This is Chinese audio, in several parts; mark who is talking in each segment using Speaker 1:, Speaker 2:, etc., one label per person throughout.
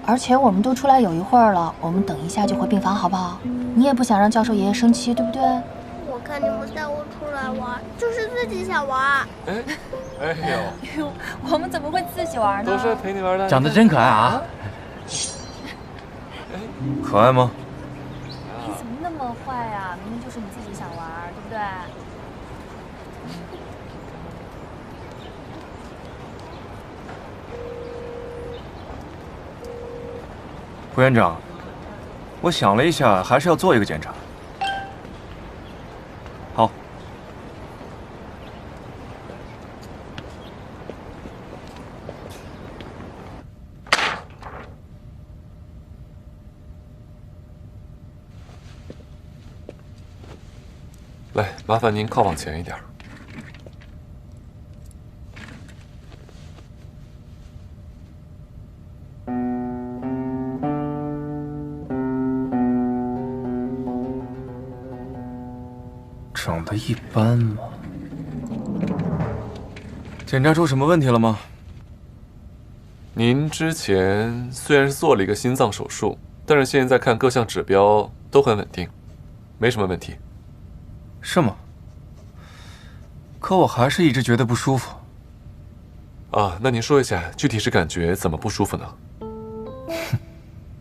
Speaker 1: 而且我们都出来有一会儿了，我们等一下就回病房，好不好？你也不想让教授爷爷生气，对不对？
Speaker 2: 我看你们带我出来玩，就是自己想玩。
Speaker 3: 哎呦，
Speaker 1: 我们怎么会自己玩呢？
Speaker 3: 都是陪你玩的。
Speaker 4: 长得真可爱啊！
Speaker 5: 可爱吗？
Speaker 1: 你怎么那么坏啊？明明就是你自己想玩，对不对？
Speaker 5: 副院长，我想了一下，还是要做一个检查。好。
Speaker 3: 来，麻烦您靠往前一点。
Speaker 5: 长得一般嘛。检查出什么问题了吗？
Speaker 3: 您之前虽然是做了一个心脏手术，但是现在看各项指标都很稳定，没什么问题。
Speaker 5: 是吗？可我还是一直觉得不舒服。
Speaker 3: 啊，那您说一下，具体是感觉怎么不舒服呢？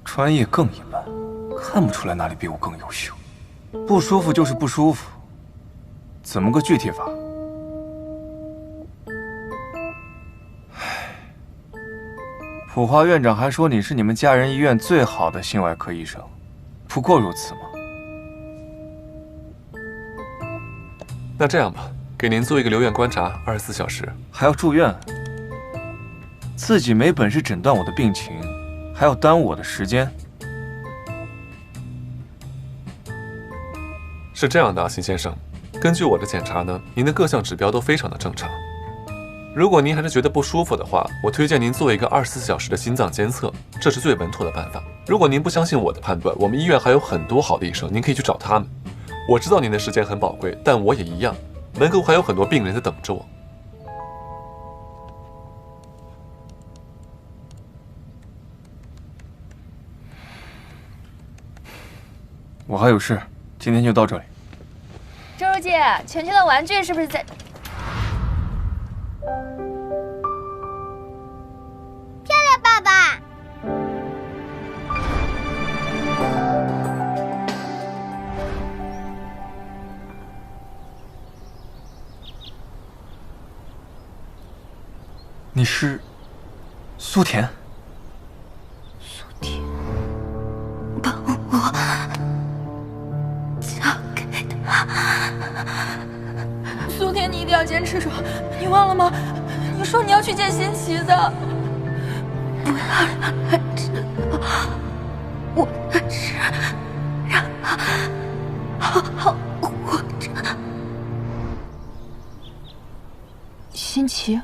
Speaker 5: 专业更一般，看不出来哪里比我更优秀。不舒服就是不舒服，怎么个具体法？普华院长还说你是你们家人医院最好的心外科医生，不过如此嘛。
Speaker 3: 那这样吧，给您做一个留院观察，24小时。
Speaker 5: 还要住院？自己没本事诊断我的病情，还要耽误我的时间。
Speaker 3: 是这样的啊，邢先生，根据我的检查呢，您的各项指标都非常的正常。如果您还是觉得不舒服的话，我推荐您做一个24小时的心脏监测，这是最稳妥的办法。如果您不相信我的判断，我们医院还有很多好的医生，您可以去找他们。我知道您的时间很宝贵，但我也一样，门口还有很多病人在等着我。
Speaker 5: 我还有事，今天就到这里。
Speaker 1: 周周姐，全全的玩具是不是在？
Speaker 2: 漂亮，爸爸。
Speaker 5: 你是苏田？
Speaker 1: 苏田，把我交给他。苏田，你一定要坚持住，你忘了吗？你说你要去见新奇的，不要让他知道我的事，让他好好活着。新奇。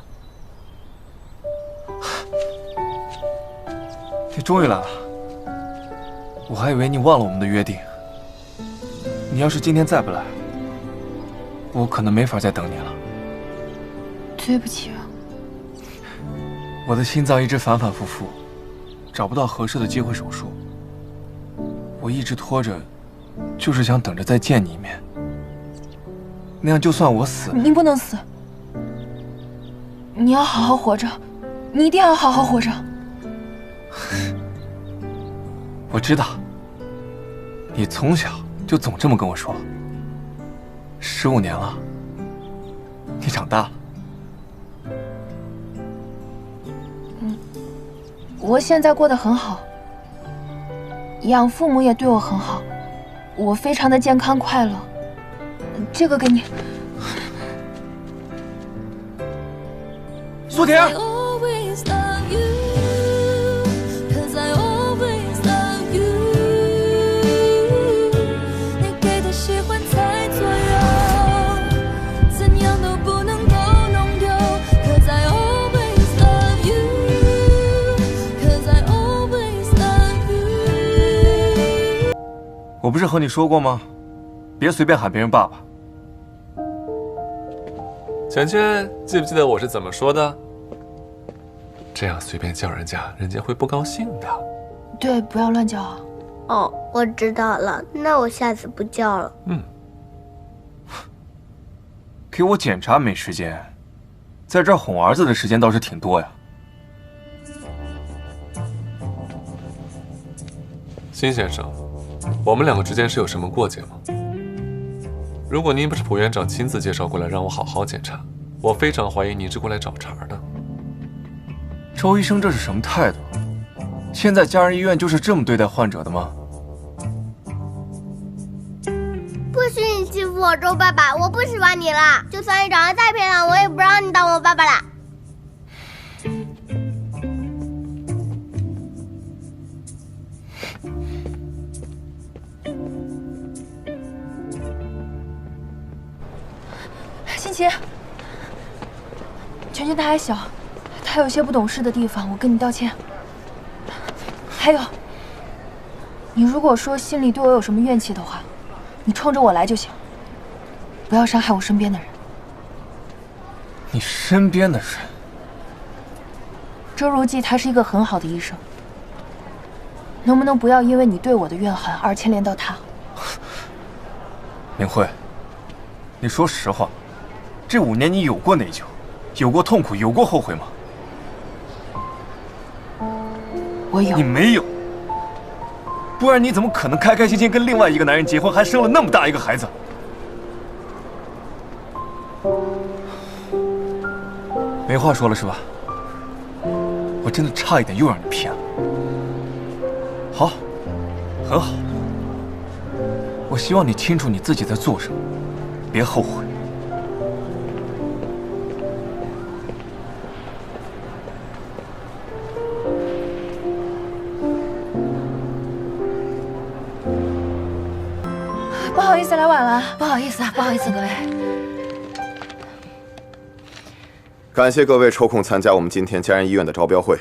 Speaker 5: 你终于来了，我还以为你忘了我们的约定。你要是今天再不来，我可能没法再等你了。
Speaker 1: 对不起啊，
Speaker 5: 我的心脏一直反反复复，找不到合适的机会手术。我一直拖着，就是想等着再见你一面。那样就算我死，
Speaker 1: 你不能死，你要好好活着，你一定要好好活着。
Speaker 5: 我知道，你从小就总这么跟我说。15年了，你长大了。
Speaker 1: 我现在过得很好，养父母也对我很好，我非常的健康快乐。这个给你。
Speaker 5: 苏田。我不是和你说过吗？别随便喊别人爸爸。
Speaker 3: 钱钱，记不记得我是怎么说的？这样随便叫人家，人家会不高兴的。
Speaker 1: 对，不要乱叫啊。
Speaker 2: 哦，我知道了，那我下次不叫了。
Speaker 5: 给我检查没时间，在这儿哄儿子的时间倒是挺多呀。
Speaker 3: 辛先生，我们两个之间是有什么过节吗？如果您不是蒲院长亲自介绍过来让我好好检查，我非常怀疑您是过来找茬的。
Speaker 5: 周医生这是什么态度？现在家人医院就是这么对待患者的吗？
Speaker 2: 不许你欺负我，周爸爸，我不喜欢你了。就算你长得再漂亮，我也不让你当我爸爸啦。
Speaker 1: 欣琪，全全他还小，他有些不懂事的地方，我跟你道歉。还有，你如果说心里对我有什么怨气的话，你冲着我来就行，不要伤害我身边的人。
Speaker 5: 你身边的人？
Speaker 1: 周如记他是一个很好的医生，能不能不要因为你对我的怨恨而牵连到他？
Speaker 5: 明慧，你说实话，这5年你有过内疚，有过痛苦，有过后悔吗？
Speaker 1: 我有。
Speaker 5: 你没有，不然你怎么可能开开心心跟另外一个男人结婚，还生了那么大一个孩子？没话说了是吧？我真的差一点又让你骗了。好，很好。我希望你清楚你自己在做什么，别后悔。
Speaker 1: 不好意思来晚了，不好意思啊，不好意思各位。
Speaker 4: 感谢各位抽空参加我们今天家人医院的招标会。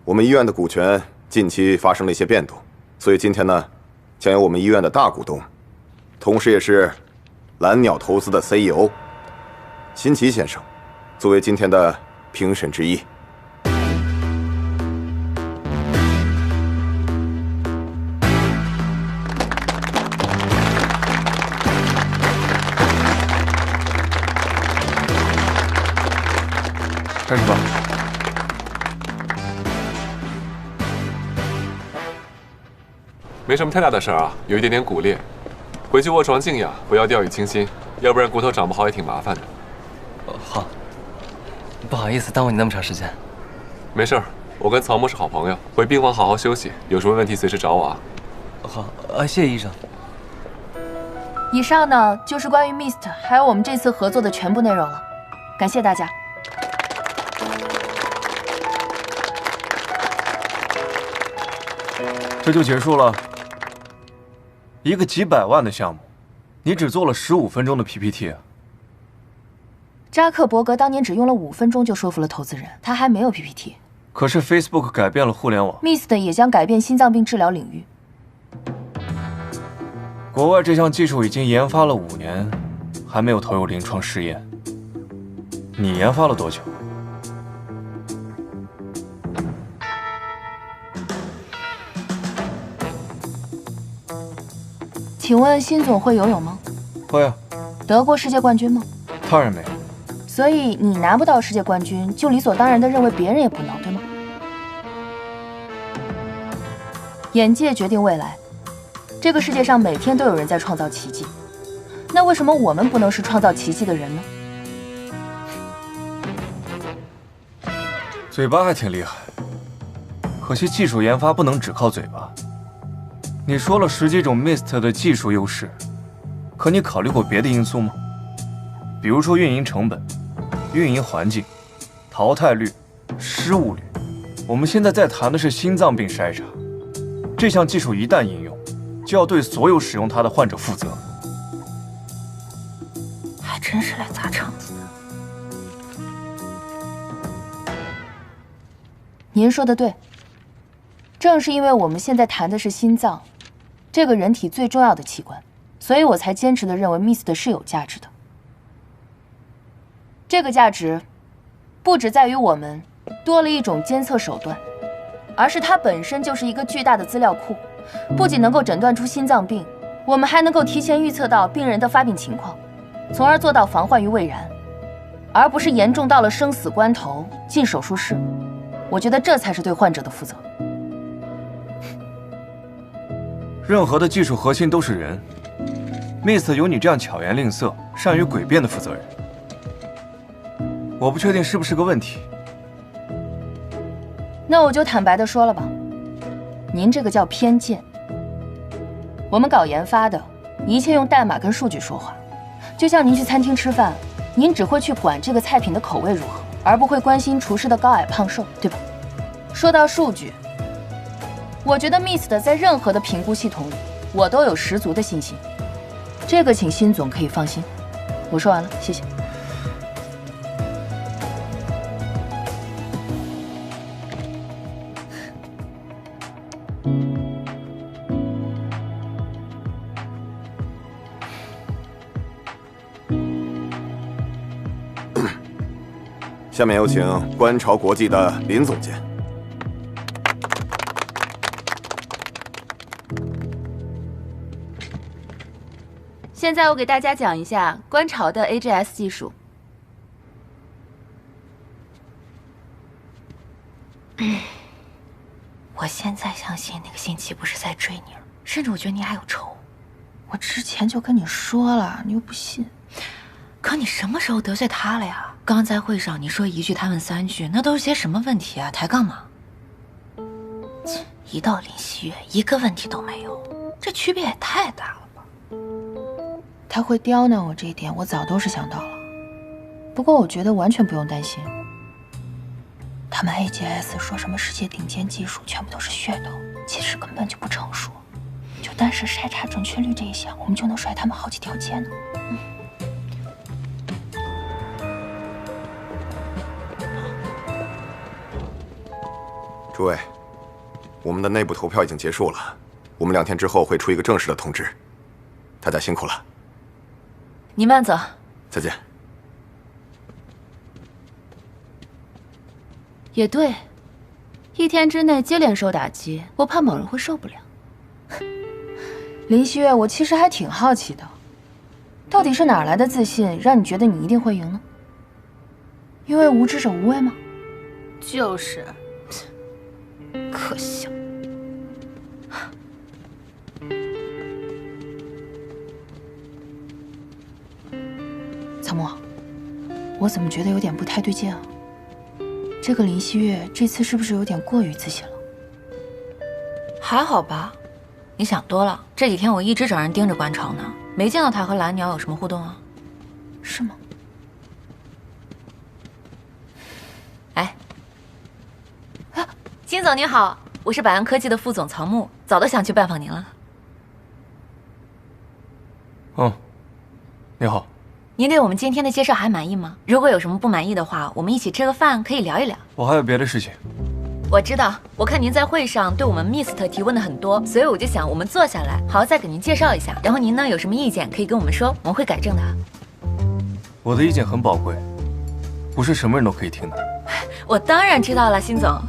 Speaker 4: 我们医院的股权近期发生了一些变动，所以今天呢，将由我们医院的大股东，同时也是蓝鸟投资的 CEO 辛奇先生，作为今天的评审之一。
Speaker 5: 开始吧。
Speaker 3: 没什么太大的事儿啊，有一点点骨裂，回去卧床静养，不要掉以轻心，要不然骨头长不好也挺麻烦的。
Speaker 6: 好，不好意思耽误你那么长时间。
Speaker 3: 没事儿，我跟曹默是好朋友，回病房好好休息，有什么问题随时找我啊。
Speaker 6: 好，谢谢医生。
Speaker 1: 以上呢就是关于 MIST 还有我们这次合作的全部内容了，感谢大家。
Speaker 5: 这就结束了。一个几百万的项目，你只做了15分钟的 PPT 啊！
Speaker 1: 扎克伯格当年只用了5分钟就说服了投资人，他还没有 PPT。
Speaker 5: 可是 Facebook 改变了互联网
Speaker 1: ，MIST 也将改变心脏病治疗领域。
Speaker 5: 国外这项技术已经研发了5年，还没有投入临床试验。你研发了多久？
Speaker 1: 请问辛总会游泳吗？
Speaker 5: 会啊。
Speaker 1: 得过世界冠军吗？
Speaker 5: 当然没有。
Speaker 1: 所以你拿不到世界冠军，就理所当然地认为别人也不能，对吗？眼界决定未来，这个世界上每天都有人在创造奇迹，那为什么我们不能是创造奇迹的人呢？
Speaker 5: 嘴巴还挺厉害，可惜技术研发不能只靠嘴巴。你说了10几种 MIST 的技术优势，可你考虑过别的因素吗？比如说运营成本、运营环境、淘汰率、失误率。我们现在在谈的是心脏病筛查，这项技术一旦应用，就要对所有使用它的患者负责。
Speaker 1: 还真是来砸场子的。您说的对，正是因为我们现在谈的是心脏，这个人体最重要的器官，所以我才坚持地认为 MIST 是有价值的。这个价值不只在于我们多了一种监测手段，而是它本身就是一个巨大的资料库，不仅能够诊断出心脏病，我们还能够提前预测到病人的发病情况，从而做到防患于未然，而不是严重到了生死关头进手术室。我觉得这才是对患者的负责。
Speaker 5: 任何的技术核心都是人。Mist 有你这样巧言令色、善于诡辩的负责人，我不确定是不是个问题。
Speaker 1: 那我就坦白地说了吧，您这个叫偏见。我们搞研发的，一切用代码跟数据说话。就像您去餐厅吃饭，您只会去管这个菜品的口味如何，而不会关心厨师的高矮胖瘦，对吧？说到数据，我觉得 Mist 在任何的评估系统里，我都有十足的信心。这个请辛总可以放心。我说完了，谢谢。
Speaker 4: 下面有请观潮国际的林总监。
Speaker 1: 现在我给大家讲一下观潮的 AGS 技术。我现在相信那个星期不是在追你了，甚至我觉得你还有仇。我之前就跟你说了，你又不信。可你什么时候得罪他了呀？刚在会上你说一句他问三句，那都是些什么问题啊？抬杠吗？一到林希月，一个问题都没有，这区别也太大了。他会刁难我这一点，我早都是想到了。不过我觉得完全不用担心。他们 AGS 说什么世界顶尖技术全部都是噱头，其实根本就不成熟。就单是筛查准确率这一项，我们就能甩他们好几条街呢。
Speaker 4: 诸位，我们的内部投票已经结束了，我们2天之后会出一个正式的通知。大家辛苦了。
Speaker 1: 你慢走。
Speaker 4: 再见。
Speaker 1: 也对，1天之内接连受打击，我怕某人会受不了。林希月，我其实还挺好奇的，到底是哪来的自信，让你觉得你一定会赢呢？因为无知者无畏吗？就是，可笑。草木，我怎么觉得有点不太对劲啊？这个林希月这次是不是有点过于自信了？
Speaker 7: 还好吧，你想多了。这几天我一直找人盯着观潮呢，没见到他和蓝鸟有什么互动啊？
Speaker 1: 是吗？
Speaker 7: 哎，啊，金总您好，我是百安科技的副总曹木，早都想去拜访您了。
Speaker 5: 你好。
Speaker 7: 您对我们今天的介绍还满意吗？如果有什么不满意的话，我们一起吃个饭，可以聊一聊。
Speaker 5: 我还有别的事情。
Speaker 7: 我知道，我看您在会上对我们 Mist 提问的很多，所以我就想我们坐下来，好好再给您介绍一下。然后您呢有什么意见可以跟我们说，我们会改正的。
Speaker 5: 我的意见很宝贵，不是什么人都可以听的。
Speaker 7: 我当然知道了，辛总，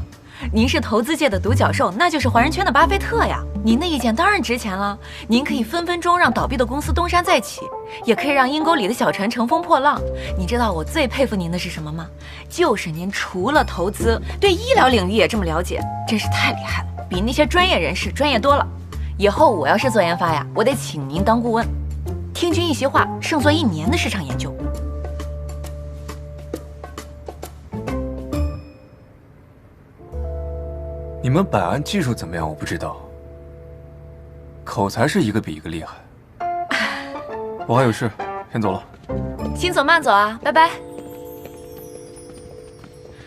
Speaker 7: 您是投资界的独角兽，那就是华人圈的巴菲特呀。您的意见当然值钱了，您可以分分钟让倒闭的公司东山再起，也可以让阴沟里的小船乘风破浪。你知道我最佩服您的是什么吗？就是您除了投资，对医疗领域也这么了解，真是太厉害了，比那些专业人士专业多了。以后我要是做研发呀，我得请您当顾问，听君一席话，胜做1年的市场研究。
Speaker 5: 你们百安技术怎么样？我不知道，口才是一个比一个厉害。我还有事，先走了。
Speaker 7: 辛总慢走啊，拜拜。